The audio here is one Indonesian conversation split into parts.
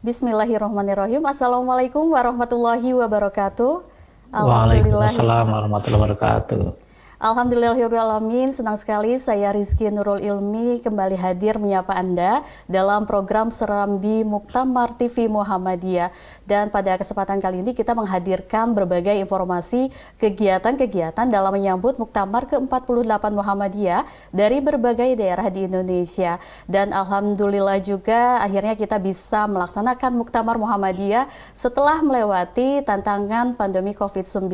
Bismillahirrahmanirrahim. Assalamualaikum warahmatullahi wabarakatuh. Waalaikumsalam warahmatullahi wabarakatuh. Alhamdulillahirrahmanirrahim. Senang sekali saya Rizky Nurul Ilmi kembali hadir menyapa Anda dalam program Serambi Muktamar TV Muhammadiyah. Dan pada kesempatan kali ini kita menghadirkan berbagai informasi kegiatan-kegiatan dalam menyambut Muktamar ke-48 Muhammadiyah dari berbagai daerah di Indonesia. Dan alhamdulillah juga akhirnya kita bisa melaksanakan Muktamar Muhammadiyah setelah melewati tantangan pandemi COVID-19.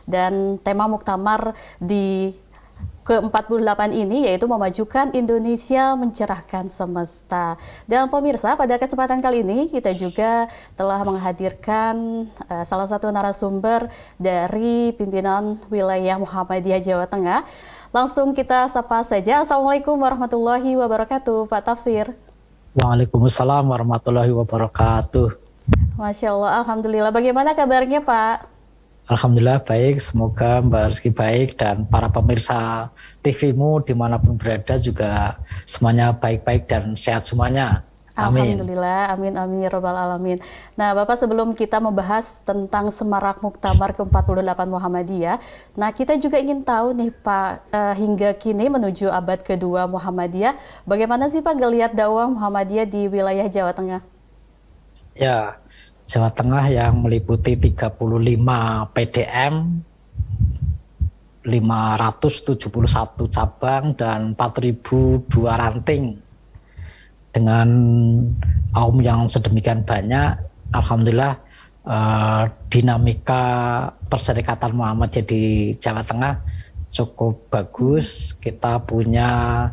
Dan tema Muktamar di ke-48 ini yaitu memajukan Indonesia mencerahkan semesta. Dan pemirsa, pada kesempatan kali ini kita juga telah menghadirkan salah satu narasumber dari pimpinan wilayah Muhammadiyah Jawa Tengah. Langsung kita sapa saja. Assalamualaikum warahmatullahi wabarakatuh, Pak Tafsir. Waalaikumsalam warahmatullahi wabarakatuh. Masya Allah, alhamdulillah. Bagaimana kabarnya, Pak? Alhamdulillah baik, semoga Mbak Rizky baik dan para pemirsa TV-mu dimanapun berada juga semuanya baik-baik dan sehat semuanya. Amin. Alhamdulillah, amin amin ya rabbal alamin. Nah, Bapak, sebelum kita membahas tentang semarak Muktamar ke-48 Muhammadiyah, nah kita juga ingin tahu nih Pak, hingga kini menuju abad kedua Muhammadiyah, bagaimana sih Pak geliat dakwah Muhammadiyah di wilayah Jawa Tengah? Ya, Jawa Tengah yang meliputi 35 PDM, 571 cabang dan 4.002 ranting. Dengan kaum yang sedemikian banyak, alhamdulillah dinamika Perserikatan Muhammadiyah di Jawa Tengah cukup bagus. Kita punya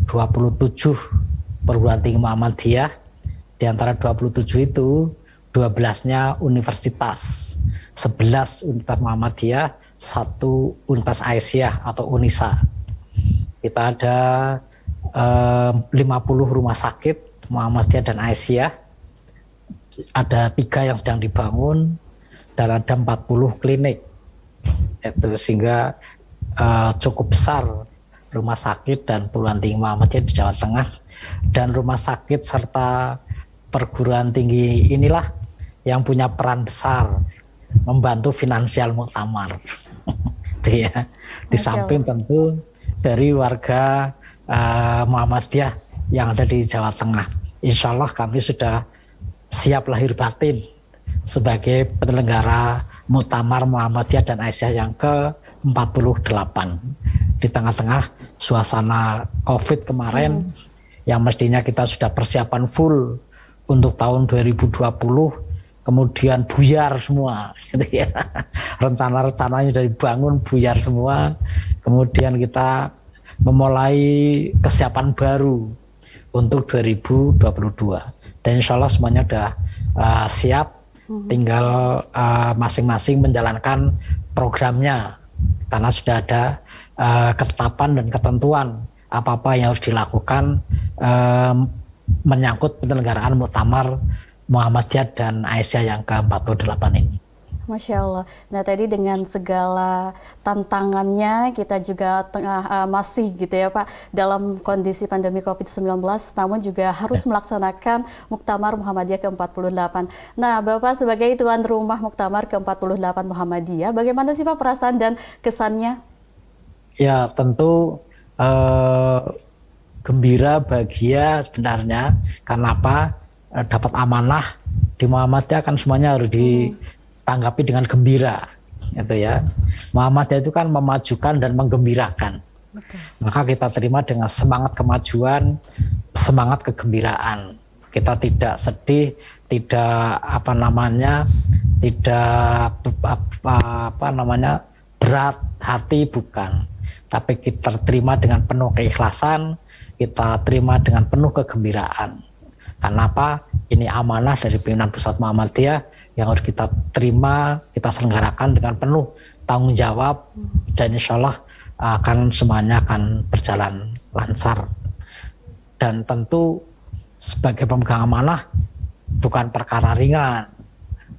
27 perguruan tinggi Muhammadiyah. Di antara 27 itu 12-nya universitas, 11 Universitas Muhammadiyah, 1 Universitas Aisyah atau UNISA. Kita ada 50 rumah sakit Muhammadiyah dan Aisyah, ada 3 yang sedang dibangun, dan ada 40 klinik. Itu sehingga cukup besar rumah sakit dan perguruan tinggi Muhammadiyah di Jawa Tengah. Dan rumah sakit serta perguruan tinggi inilah yang punya peran besar membantu finansial Muktamar. Itu ya. Di samping tentu dari warga Muhammadiyah yang ada di Jawa Tengah. Insya Allah kami sudah siap lahir batin sebagai penyelenggara Muktamar Muhammadiyah dan Aisyah yang ke-48. Di tengah-tengah suasana COVID kemarin, yang mestinya kita sudah persiapan full untuk tahun 2020, kemudian buyar semua, gitu ya. Rencana-rencananya dari bangun buyar semua, kemudian kita memulai kesiapan baru untuk 2022. Dan insya Allah semuanya sudah siap, tinggal masing-masing menjalankan programnya, karena sudah ada ketetapan dan ketentuan apa-apa yang harus dilakukan menyangkut penyelenggaraan Muktamar Muhammadiyah dan Aisyah yang ke-48 ini. Masya Allah. Nah, tadi dengan segala tantangannya kita juga masih gitu ya Pak dalam kondisi pandemi COVID-19, namun juga harus melaksanakan Muktamar Muhammadiyah ke-48. Nah, Bapak sebagai tuan rumah Muktamar ke-48 Muhammadiyah, bagaimana sih Pak perasaan dan kesannya? Ya, tentu gembira, bahagia sebenarnya. Karena apa? Dapat amanah di Muhammadiyah kan semuanya harus ditanggapi dengan gembira, gitu ya. Muhammadiyah itu kan memajukan dan menggembirakan. Okay. Maka kita terima dengan semangat kemajuan, semangat kegembiraan. Kita tidak sedih, tidak berat hati, bukan. Tapi kita terima dengan penuh keikhlasan, kita terima dengan penuh kegembiraan. Kenapa? Ini amanah dari pimpinan pusat Muhammadiyah yang harus kita terima, kita selenggarakan dengan penuh tanggung jawab, dan insya Allah semuanya akan berjalan lancar. Dan tentu sebagai pemegang amanah, bukan perkara ringan,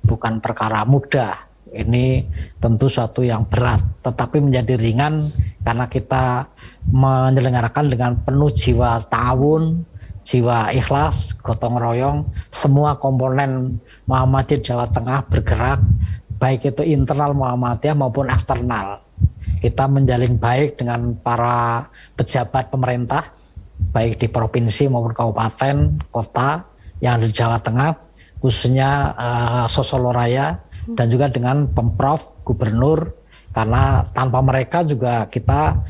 bukan perkara mudah. Ini tentu suatu yang berat, tetapi menjadi ringan karena kita menyelenggarakan dengan penuh jiwa ta'awun, jiwa ikhlas, gotong royong, semua komponen Muhammadiyah Jawa Tengah bergerak, baik itu internal Muhammadiyah maupun eksternal. Kita menjalin baik dengan para pejabat pemerintah, baik di provinsi maupun kabupaten, kota yang ada di Jawa Tengah, khususnya Sosoloraya, dan juga dengan Pemprov, Gubernur, karena tanpa mereka juga kita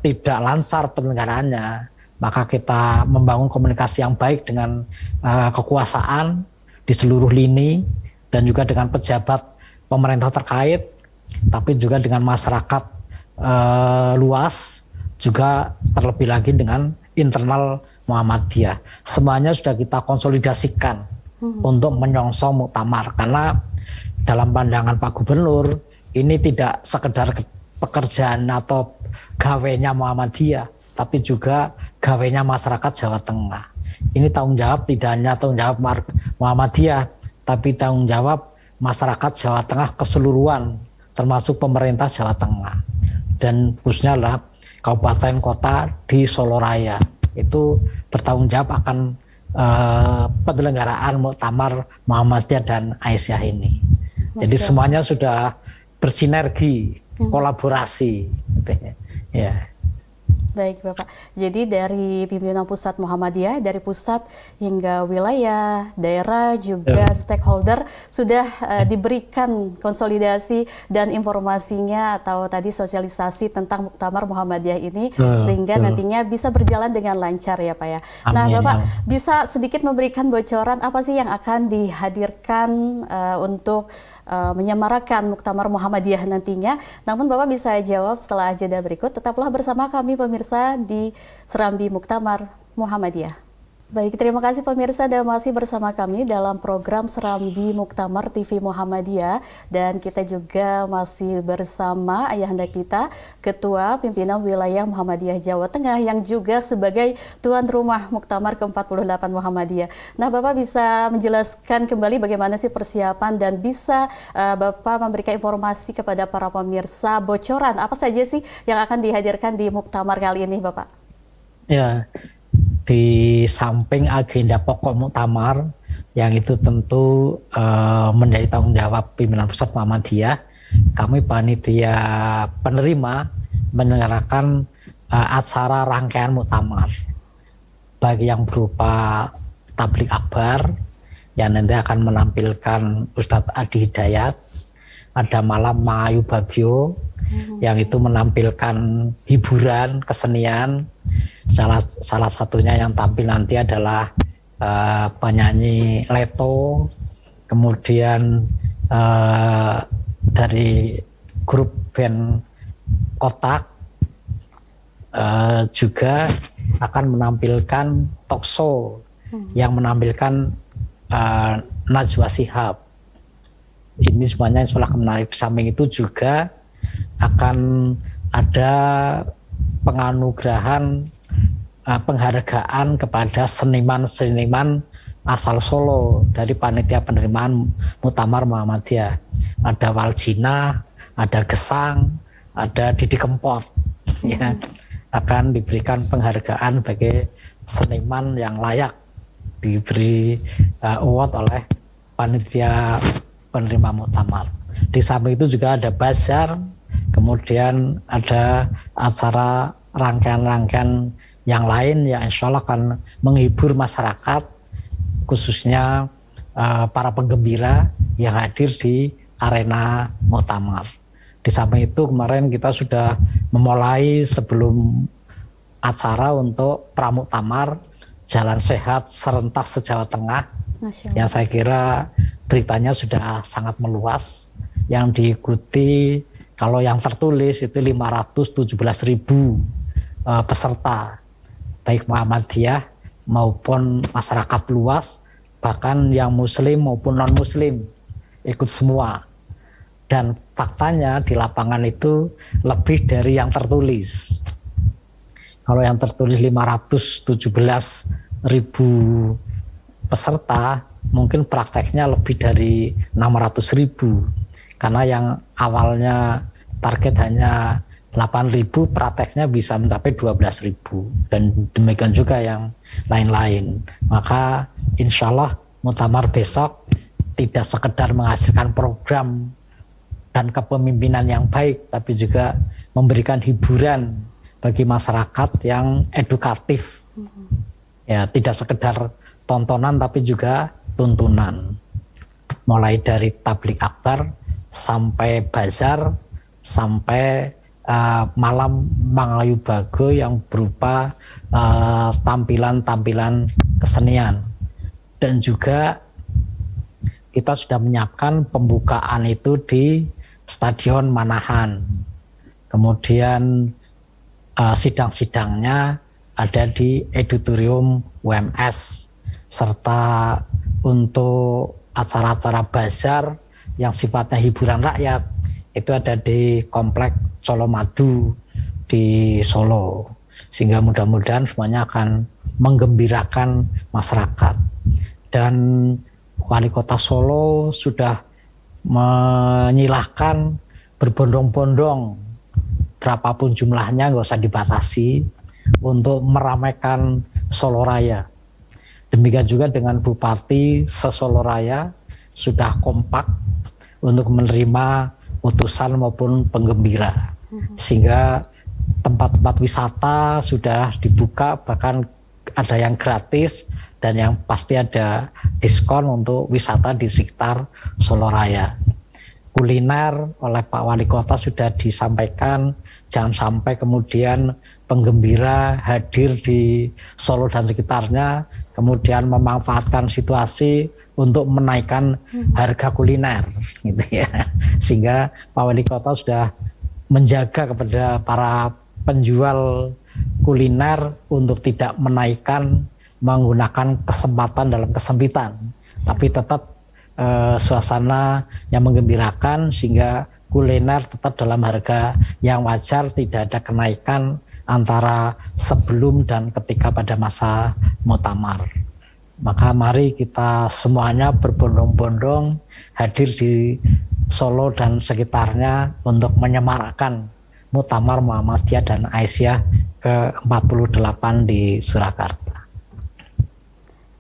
tidak lancar penyelenggaraannya. Maka kita membangun komunikasi yang baik dengan kekuasaan di seluruh lini dan juga dengan pejabat pemerintah terkait, tapi juga dengan masyarakat luas, juga terlebih lagi dengan internal Muhammadiyah. Semuanya sudah kita konsolidasikan untuk menyongsong muktamar, karena dalam pandangan Pak Gubernur ini tidak sekedar pekerjaan atau gawenya Muhammadiyah, tapi juga gawenya masyarakat Jawa Tengah. Ini tanggung jawab tidak hanya tanggung jawab Muhammadiyah, tapi tanggung jawab masyarakat Jawa Tengah keseluruhan, termasuk pemerintah Jawa Tengah. Dan khususnya lah kabupaten kota di Soloraya itu bertanggung jawab akan penyelenggaraan muktamar Muhammadiyah dan Aisyah ini. Jadi semuanya sudah bersinergi, kolaborasi, gitu ya. Baik Bapak, jadi dari pimpinan pusat Muhammadiyah, dari pusat hingga wilayah, daerah, juga stakeholder sudah diberikan konsolidasi dan informasinya atau tadi sosialisasi tentang Muktamar Muhammadiyah ini, sehingga nantinya bisa berjalan dengan lancar ya Pak ya. Nah Bapak, bisa sedikit memberikan bocoran apa sih yang akan dihadirkan untuk menyemarakan Muktamar Muhammadiyah nantinya? Namun Bapak bisa jawab setelah jeda berikut. Tetaplah bersama kami pemirsa di Serambi Muktamar Muhammadiyah. Baik, terima kasih pemirsa dan masih bersama kami dalam program Serambi Muktamar TV Muhammadiyah, dan kita juga masih bersama ayahanda kita, Ketua Pimpinan Wilayah Muhammadiyah Jawa Tengah yang juga sebagai tuan rumah Muktamar ke-48 Muhammadiyah. Nah, Bapak bisa menjelaskan kembali bagaimana sih persiapan dan bisa Bapak memberikan informasi kepada para pemirsa bocoran apa saja sih yang akan dihadirkan di Muktamar kali ini, Bapak? Ya, di samping agenda pokok muktamar yang itu tentu menjadi tanggung jawab pimpinan pusat Muhammadiyah, kami panitia penerima menyelenggarakan acara rangkaian muktamar, bagi yang berupa tablik akbar yang nanti akan menampilkan Ustadz Adi Hidayat, ada malam Mangayu Bagio yang itu menampilkan hiburan kesenian. Salah satunya yang tampil nanti adalah penyanyi Leto, kemudian dari grup band Kotak, juga akan menampilkan talk show yang menampilkan Najwa Shihab. Ini semuanya insya Allah menarik. Di samping itu juga akan ada penganugerahan penghargaan kepada seniman-seniman asal Solo dari panitia penerimaan Muktamar Muhammadiyah. Ada Waljina, ada Gesang, ada Didi Kempot, ya, akan diberikan penghargaan bagi seniman yang layak diberi award oleh panitia penerima Muktamar. Di samping itu juga ada bazar, kemudian ada acara rangkaian-rangkaian yang lain yang insya Allah akan menghibur masyarakat, khususnya para penggembira yang hadir di arena muktamar. Di samping itu kemarin kita sudah memulai sebelum acara untuk pramuktamar Jalan Sehat serentak se-Jawa Tengah, yang saya kira beritanya sudah sangat meluas, yang diikuti kalau yang tertulis itu 517.000 peserta, baik Muhammadiyah maupun masyarakat luas, bahkan yang muslim maupun non muslim ikut semua. Dan faktanya di lapangan itu lebih dari yang tertulis. Kalau yang tertulis 517.000 peserta, mungkin prakteknya lebih dari 600.000, karena yang awalnya target hanya 8.000, prakteknya bisa mencapai 12.000, dan demikian juga yang lain-lain. Maka insya Allah muktamar besok tidak sekedar menghasilkan program dan kepemimpinan yang baik, tapi juga memberikan hiburan bagi masyarakat yang edukatif. Ya, tidak sekedar tontonan tapi juga tuntunan. Mulai dari tablik akbar sampai bazar sampai malam Mangayubago yang berupa tampilan-tampilan kesenian. Dan juga kita sudah menyiapkan pembukaan itu di Stadion Manahan. Kemudian sidang-sidangnya ada di Edutorium UMS, serta untuk acara-acara bazar yang sifatnya hiburan rakyat itu ada di Komplek Colomadu di Solo, sehingga mudah-mudahan semuanya akan menggembirakan masyarakat. Dan Wali Kota Solo sudah menyilahkan berbondong-bondong, berapapun jumlahnya nggak usah dibatasi, untuk meramaikan Solo Raya. Demikian juga dengan Bupati se-Solo Raya sudah kompak untuk menerima utusan maupun penggembira, sehingga tempat-tempat wisata sudah dibuka, bahkan ada yang gratis dan yang pasti ada diskon untuk wisata di sekitar Solo Raya. Kuliner oleh Pak Wali Kota sudah disampaikan, jangan sampai kemudian penggembira hadir di Solo dan sekitarnya kemudian memanfaatkan situasi untuk menaikkan harga kuliner, gitu ya. Sehingga Pak Wali Kota sudah menjaga kepada para penjual kuliner untuk tidak menaikkan menggunakan kesempatan dalam kesempitan, tapi tetap suasana yang menggembirakan, sehingga kuliner tetap dalam harga yang wajar, tidak ada kenaikan antara sebelum dan ketika pada masa muktamar. Maka mari kita semuanya berbondong-bondong hadir di Solo dan sekitarnya untuk menyemarakkan Muktamar Muhammadiyah dan Aisyah ke-48 di Surakarta.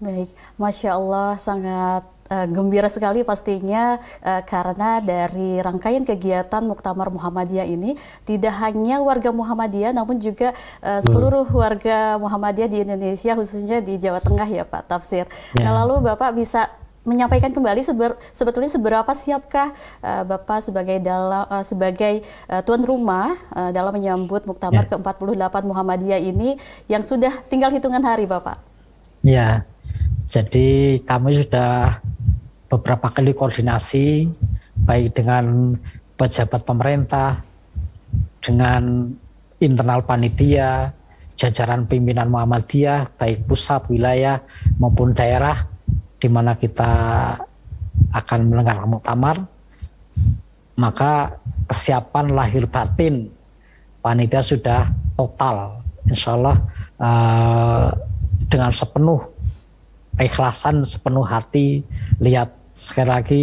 Baik, Masya Allah, sangat gembira sekali pastinya karena dari rangkaian kegiatan Muktamar Muhammadiyah ini tidak hanya warga Muhammadiyah namun juga seluruh warga Muhammadiyah di Indonesia, khususnya di Jawa Tengah ya Pak Tafsir. Ya. Nah, lalu Bapak bisa menyampaikan kembali sebetulnya seberapa siapkah Bapak sebagai tuan rumah dalam menyambut Muktamar ke-48 Muhammadiyah ini yang sudah tinggal hitungan hari, Bapak? Ya, jadi kami sudah beberapa kali koordinasi baik dengan pejabat pemerintah, dengan internal panitia, jajaran pimpinan Muhammadiyah, baik pusat, wilayah maupun daerah, di mana kita akan menyelenggarakan muktamar. Maka kesiapan lahir batin panitia sudah total, insya Allah dengan sepenuh keikhlasan, sepenuh hati. Lihat sekali lagi,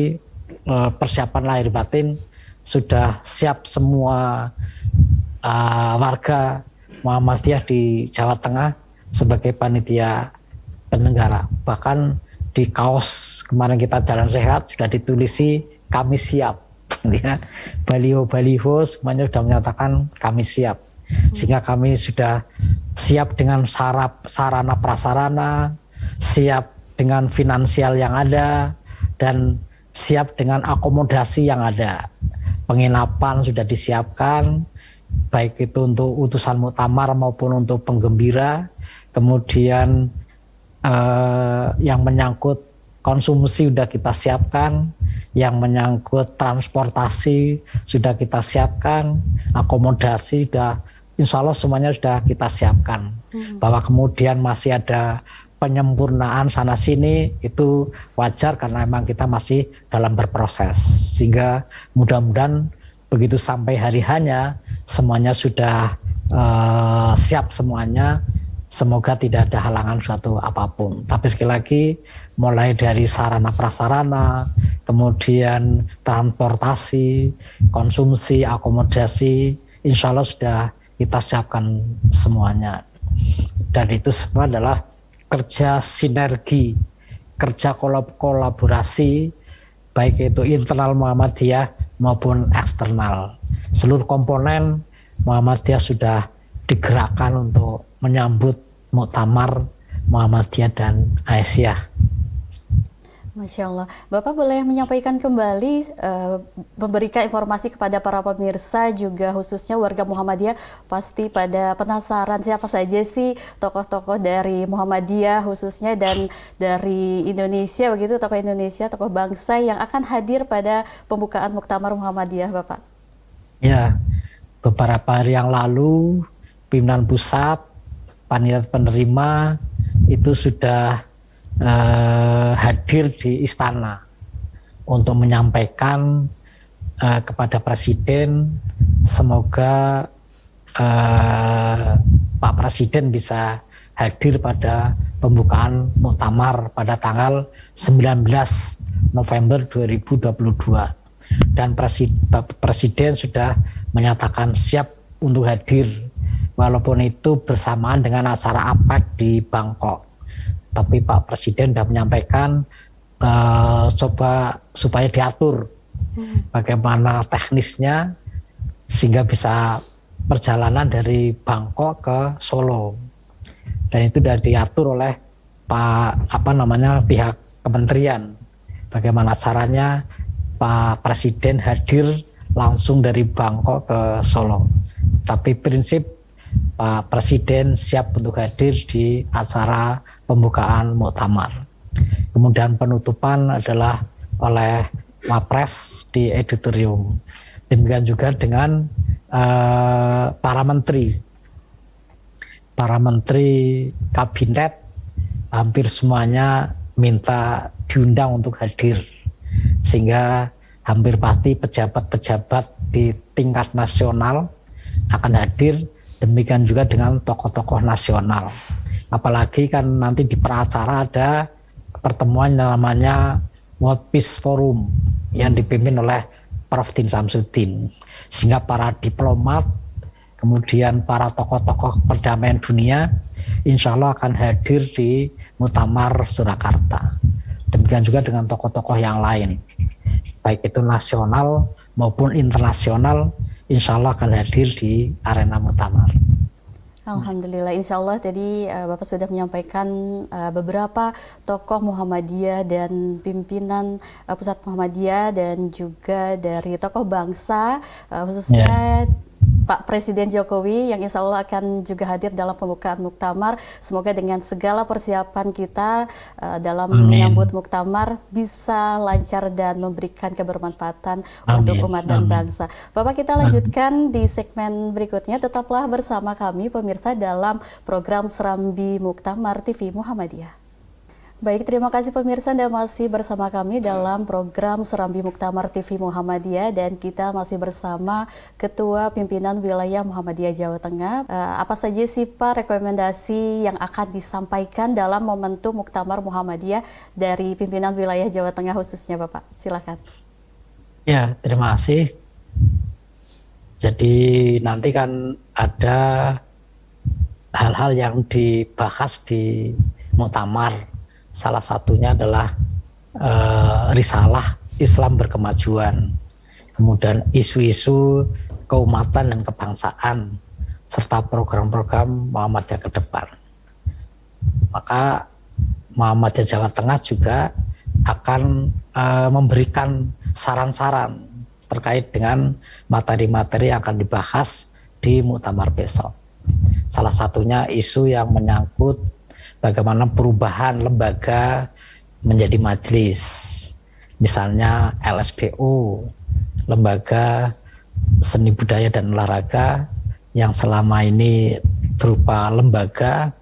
persiapan lahir batin sudah siap semua warga Muhammadiyah di Jawa Tengah sebagai panitia penyelenggara. Bahkan di kaos kemarin kita Jalan Sehat sudah ditulisi kami siap, ya. Baliho-baliho semuanya sudah menyatakan kami siap, sehingga kami sudah siap dengan sarana prasarana, siap dengan finansial yang ada, dan siap dengan akomodasi yang ada. Penginapan sudah disiapkan, baik itu untuk utusan muktamar maupun untuk penggembira. Kemudian yang menyangkut konsumsi sudah kita siapkan, yang menyangkut transportasi sudah kita siapkan, akomodasi sudah, insya Allah semuanya sudah kita siapkan. Bahwa kemudian masih ada penyempurnaan sana sini itu wajar, karena memang kita masih dalam berproses, sehingga mudah-mudahan begitu sampai hari hanya semuanya sudah siap semuanya, Semoga tidak ada halangan suatu apapun. Tapi sekali lagi, mulai dari sarana prasarana, kemudian transportasi, konsumsi, akomodasi, insya Allah sudah kita siapkan semuanya. Dan itu semua adalah kerja sinergi, kerja kolaborasi, baik itu internal Muhammadiyah maupun eksternal. Seluruh komponen Muhammadiyah sudah digerakkan untuk menyambut muktamar Muhammadiyah dan Aisyah. Masya Allah. Bapak boleh menyampaikan kembali, memberikan informasi kepada para pemirsa, juga khususnya warga Muhammadiyah, pasti pada penasaran siapa saja sih tokoh-tokoh dari Muhammadiyah khususnya dan dari Indonesia, begitu, tokoh Indonesia, tokoh bangsa yang akan hadir pada pembukaan Muktamar Muhammadiyah, Bapak. Ya, beberapa hari yang lalu pimpinan pusat, panitia penerima itu sudah hadir di istana untuk menyampaikan kepada Presiden, semoga Pak Presiden bisa hadir pada pembukaan muktamar pada tanggal 19 November 2022. Dan Presiden sudah menyatakan siap untuk hadir, walaupun itu bersamaan dengan acara APEC di Bangkok. Tapi Pak Presiden sudah menyampaikan supaya diatur bagaimana teknisnya sehingga bisa perjalanan dari Bangkok ke Solo. Dan itu sudah diatur oleh pihak kementerian. Bagaimana caranya Pak Presiden hadir langsung dari Bangkok ke Solo. Tapi prinsip Pak Presiden siap untuk hadir di acara pembukaan muktamar. Kemudian penutupan adalah oleh Wapres di auditorium. Demikian juga dengan para menteri. Para menteri kabinet hampir semuanya minta diundang untuk hadir. Sehingga hampir pasti pejabat-pejabat di tingkat nasional akan hadir, demikian juga dengan tokoh-tokoh nasional. Apalagi kan nanti di peracara ada pertemuan yang namanya World Peace Forum yang dipimpin oleh Prof. Din Samsudin. Sehingga para diplomat, kemudian para tokoh-tokoh perdamaian dunia insya Allah akan hadir di Muktamar Surakarta. Demikian juga dengan tokoh-tokoh yang lain, baik itu nasional maupun internasional, insya Allah akan hadir di arena muktamar. Alhamdulillah, insya Allah tadi Bapak sudah menyampaikan beberapa tokoh Muhammadiyah dan pimpinan pusat Muhammadiyah dan juga dari tokoh bangsa, khususnya Pak Presiden Jokowi yang insya Allah akan juga hadir dalam pembukaan muktamar. Semoga dengan segala persiapan kita dalam menyambut muktamar bisa lancar dan memberikan kebermanfaatan untuk umat dan bangsa. Bapak, kita lanjutkan di segmen berikutnya. Tetaplah bersama kami pemirsa dalam program Serambi Muktamar TV Muhammadiyah. Baik, terima kasih pemirsa, Anda masih bersama kami dalam program Serambi Muktamar TV Muhammadiyah dan kita masih bersama Ketua Pimpinan Wilayah Muhammadiyah Jawa Tengah. Apa saja sih Pak rekomendasi yang akan disampaikan dalam momentum Muktamar Muhammadiyah dari Pimpinan Wilayah Jawa Tengah khususnya Bapak? Silakan. Ya, terima kasih. Jadi nanti kan ada hal-hal yang dibahas di muktamar. Salah satunya adalah risalah Islam berkemajuan, kemudian isu-isu keumatan dan kebangsaan, serta program-program Muhammadiyah ke depan. Maka Muhammadiyah Jawa Tengah juga akan memberikan saran-saran terkait dengan materi-materi yang akan dibahas di muktamar besok. Salah satunya isu yang menyangkut bagaimana perubahan lembaga menjadi majelis, misalnya LSBU, Lembaga Seni Budaya dan Olahraga, yang selama ini berupa lembaga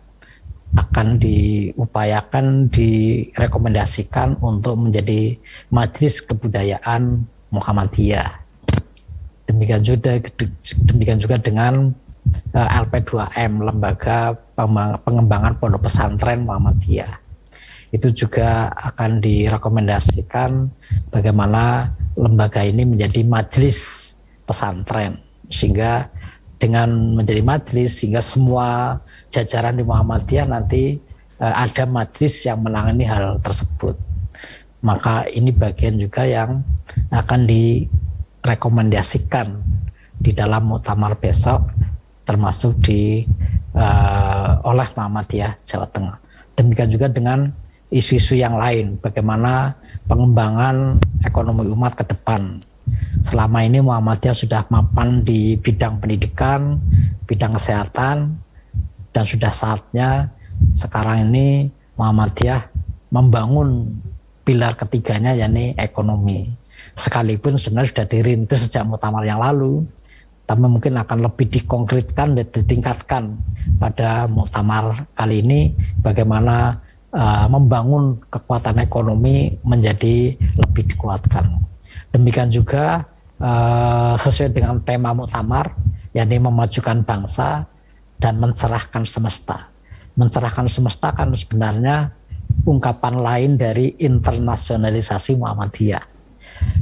akan diupayakan, direkomendasikan untuk menjadi majelis kebudayaan Muhammadiyah. Demikian juga dengan LP2M, Lembaga Pengembangan Pondok Pesantren Muhammadiyah. Itu juga akan direkomendasikan bagaimana lembaga ini menjadi majelis pesantren, sehingga dengan menjadi majelis sehingga semua jajaran di Muhammadiyah nanti ada majelis yang menangani hal tersebut. Maka ini bagian juga yang akan direkomendasikan di dalam muktamar besok, termasuk oleh Muhammadiyah Jawa Tengah. Demikian juga dengan isu-isu yang lain, bagaimana pengembangan ekonomi umat ke depan. Selama ini Muhammadiyah sudah mapan di bidang pendidikan, bidang kesehatan, dan sudah saatnya sekarang ini Muhammadiyah membangun pilar ketiganya, yakni ekonomi. Sekalipun sebenarnya sudah dirintis sejak muktamar yang lalu, tapi mungkin akan lebih dikonkretkan dan ditingkatkan pada muktamar kali ini, bagaimana membangun kekuatan ekonomi menjadi lebih dikuatkan. Demikian juga sesuai dengan tema muktamar, yakni memajukan bangsa dan mencerahkan semesta. Mencerahkan semesta kan sebenarnya ungkapan lain dari internasionalisasi Muhammadiyah.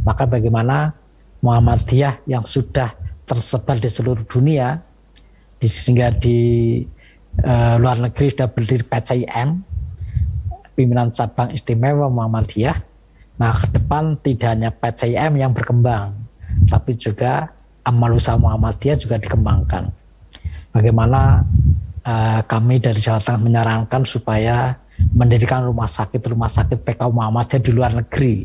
Maka bagaimana Muhammadiyah yang sudah tersebar di seluruh dunia, sehingga di luar negeri sudah berdiri PCIM, Pimpinan Cabang Istimewa Muhammadiyah. Nah, ke depan tidak hanya PCIM yang berkembang, tapi juga amal usaha Muhammadiyah juga dikembangkan. Bagaimana kami dari Jawa Tengah menyarankan supaya mendirikan rumah sakit PK Muhammadiyah di luar negeri,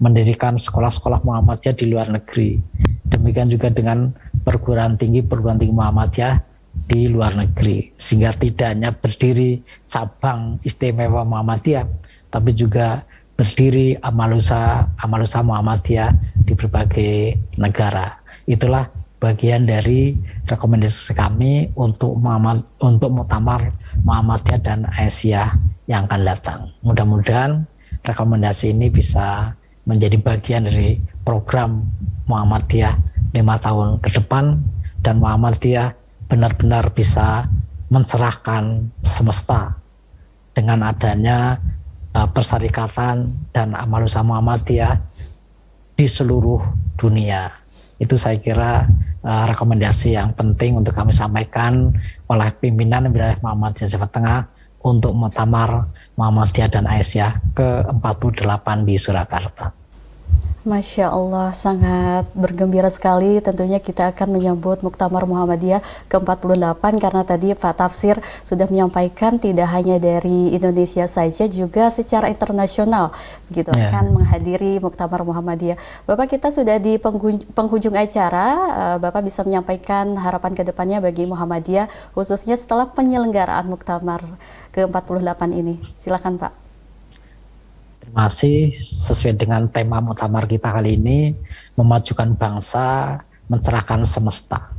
mendirikan sekolah-sekolah Muhammadiyah di luar negeri. Demikian juga dengan perguruan tinggi Muhammadiyah di luar negeri, sehingga tidak hanya berdiri cabang istimewa Muhammadiyah, tapi juga berdiri amal usaha Muhammadiyah di berbagai negara. Itulah bagian dari rekomendasi kami untuk muktamar Muhammadiyah dan Aisyah yang akan datang. Mudah-mudahan rekomendasi ini bisa menjadi bagian dari program Muhammadiyah 5 tahun ke depan, dan Muhammadiyah benar-benar bisa mencerahkan semesta dengan adanya persyarikatan dan amal usaha Muhammadiyah di seluruh dunia. Itu saya kira rekomendasi yang penting untuk kami sampaikan oleh pimpinan wilayah Muhammadiyah Jawa Tengah untuk muktamar Muhammadiyah dan Aisyah ke-48 di Surakarta. Masya Allah, sangat bergembira sekali. Tentunya kita akan menyambut Muktamar Muhammadiyah ke-48 karena tadi Pak Tafsir sudah menyampaikan tidak hanya dari Indonesia saja, juga secara internasional begitu akan menghadiri Muktamar Muhammadiyah. Bapak, kita sudah di penghujung acara. Bapak bisa menyampaikan harapan ke depannya bagi Muhammadiyah, khususnya setelah penyelenggaraan Muktamar ke-48 ini. Silakan Pak. Terima kasih. Sesuai dengan tema muktamar kita kali ini, memajukan bangsa, mencerahkan semesta.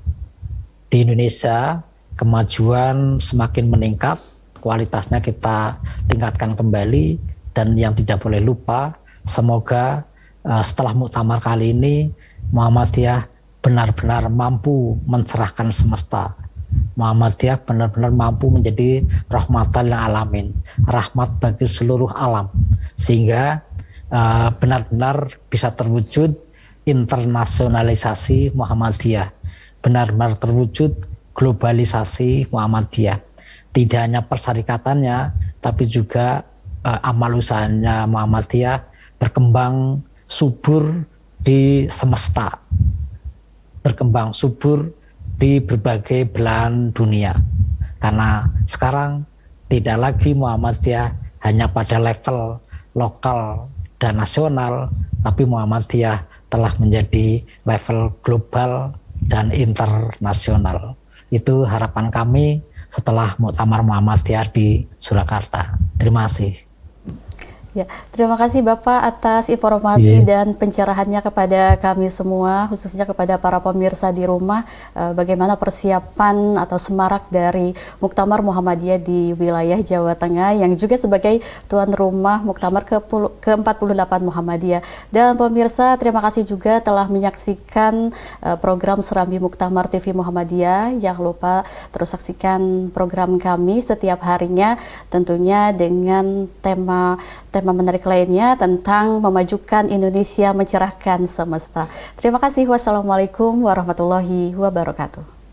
Di Indonesia, kemajuan semakin meningkat, kualitasnya kita tingkatkan kembali, dan yang tidak boleh lupa, semoga setelah muktamar kali ini, Muhammadiyah benar-benar mampu mencerahkan semesta. Muhammadiyah benar-benar mampu menjadi rahmatan lil alamin, rahmat bagi seluruh alam, sehingga benar-benar bisa terwujud internasionalisasi Muhammadiyah, benar-benar terwujud globalisasi Muhammadiyah. Tidak hanya persyarikatannya, tapi juga amal usahanya Muhammadiyah berkembang subur di semesta, berkembang subur di berbagai belahan dunia. Karena sekarang tidak lagi Muhammadiyah hanya pada level lokal dan nasional, tapi Muhammadiyah telah menjadi level global dan internasional. Itu harapan kami setelah Muktamar Muhammadiyah di Surakarta. Terima kasih. Ya, terima kasih Bapak atas informasi Iya. dan pencerahannya kepada kami semua, khususnya kepada para pemirsa di rumah, bagaimana persiapan atau semarak dari Muktamar Muhammadiyah di wilayah Jawa Tengah yang juga sebagai tuan rumah Muktamar ke-48 Muhammadiyah. Dan pemirsa, terima kasih juga telah menyaksikan program Serambi Muktamar TV Muhammadiyah. Jangan lupa terus saksikan program kami setiap harinya, tentunya dengan tema menarik lainnya tentang memajukan Indonesia mencerahkan semesta. Terima kasih. Wassalamualaikum warahmatullahi wabarakatuh.